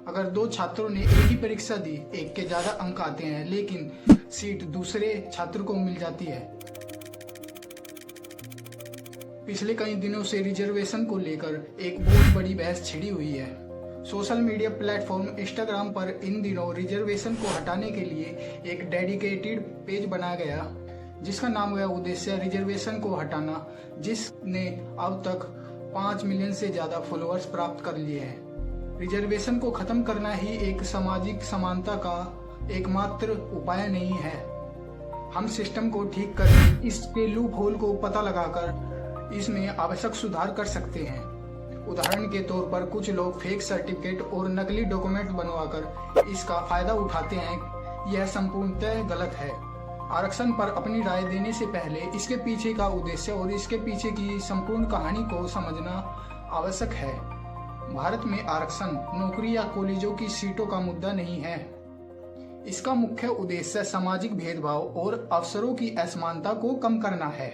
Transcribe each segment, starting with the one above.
अगर दो छात्रों ने एक ही परीक्षा दी, एक के ज़्यादा अंक आते हैं लेकिन सीट दूसरे छात्र को मिल जाती है। पिछले कई दिनों से रिजर्वेशन को लेकर एक बहुत बड़ी बहस छिड़ी हुई है। सोशल मीडिया प्लेटफॉर्म इंस्टाग्राम पर इन दिनों रिजर्वेशन को हटाने के लिए एक डेडिकेटेड पेज बनाया गया, जिसका नाम है उद्देश्य रिजर्वेशन को हटाना, जिसने अब तक 5 मिलियन से ज़्यादा फॉलोअर्स प्राप्त कर लिए हैं। रिजर्वेशन को खत्म करना ही एक सामाजिक समानता का एकमात्र उपाय नहीं है। हम सिस्टम को ठीक कर इसके लूप होल को पता लगाकर इसमें आवश्यक सुधार कर सकते हैं। उदाहरण के तौर पर कुछ लोग फेक सर्टिफिकेट और नकली डॉक्यूमेंट बनवाकर इसका फायदा उठाते हैं। यह संपूर्णतः गलत है। आरक्षण पर अपनी राय देने से पहले इसके पीछे का उद्देश्य और इसके पीछे की संपूर्ण कहानी को समझना आवश्यक है। भारत में आरक्षण नौकरी या कॉलेजों की सीटों का मुद्दा नहीं है। इसका मुख्य उद्देश्य सामाजिक भेदभाव और अवसरों की असमानता को कम करना है।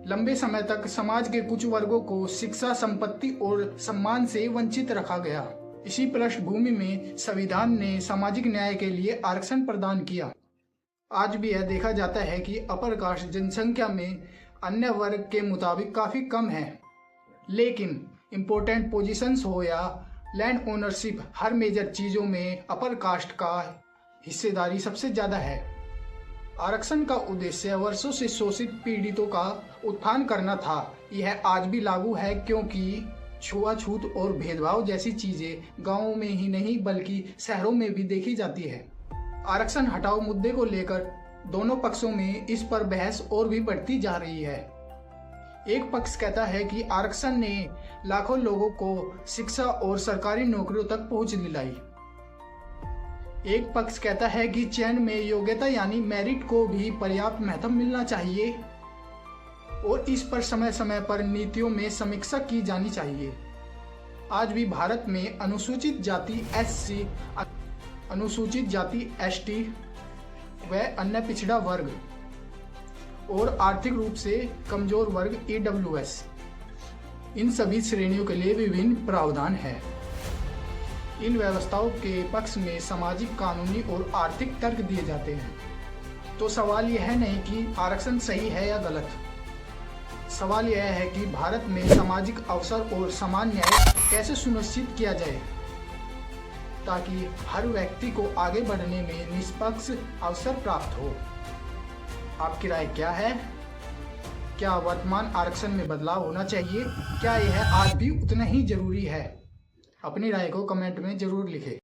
लंबे समय तक समाज के कुछ वर्गों को शिक्षा, संपत्ति और सम्मान से वंचित रखा गया। इसी पृष्ठभूमि में संविधान ने सामाजिक न्याय के लिए आरक्षण प्रदान किया। आज भी यह देखा जाता है कि अपर कास्ट जनसंख्या में अन्य वर्ग के मुताबिक काफी कम है, लेकिन इम्पोर्टेंट पोजीशंस हो या लैंड ओनरशिप, हर मेजर चीजों में अपर कास्ट का हिस्सेदारी सबसे ज्यादा है। आरक्षण का उद्देश्य वर्षों से शोषित पीड़ितों का उत्थान करना था। यह आज भी लागू है, क्योंकि छुआछूत और भेदभाव जैसी चीजें गांवों में ही नहीं बल्कि शहरों में भी देखी जाती है। आरक्षण हटाओ मुद्दे को लेकर दोनों पक्षों में इस पर बहस और भी बढ़ती जा रही है। एक पक्ष कहता है कि आरक्षण ने लाखों लोगों को शिक्षा और सरकारी नौकरियों तक पहुंच दिलाई। एक पक्ष कहता है कि चयन में योग्यता यानी मेरिट को भी पर्याप्त महत्व मिलना चाहिए और इस पर समय समय पर नीतियों में समीक्षा की जानी चाहिए। आज भी भारत में अनुसूचित जाति SC, अनुसूचित जाति ST व अन्य पिछड़ा वर्ग और आर्थिक रूप से कमजोर वर्ग EWS, इन सभी श्रेणियों के लिए विभिन्न प्रावधान हैं। इन व्यवस्थाओं के पक्ष में सामाजिक, कानूनी और आर्थिक तर्क दिए जाते हैं। तो सवाल यह नहीं कि आरक्षण सही है या गलत। सवाल यह है कि भारत में सामाजिक अवसर और समान न्याय कैसे सुनिश्चित किया जाए, ताकि हर व्यक्ति को आगे बढ़ने में निष्पक्ष अवसर प्राप्त हो। आपकी राय क्या है? क्या वर्तमान आरक्षण में बदलाव होना चाहिए? क्या यह आज भी उतना ही जरूरी है? अपनी राय को कमेंट में जरूर लिखें।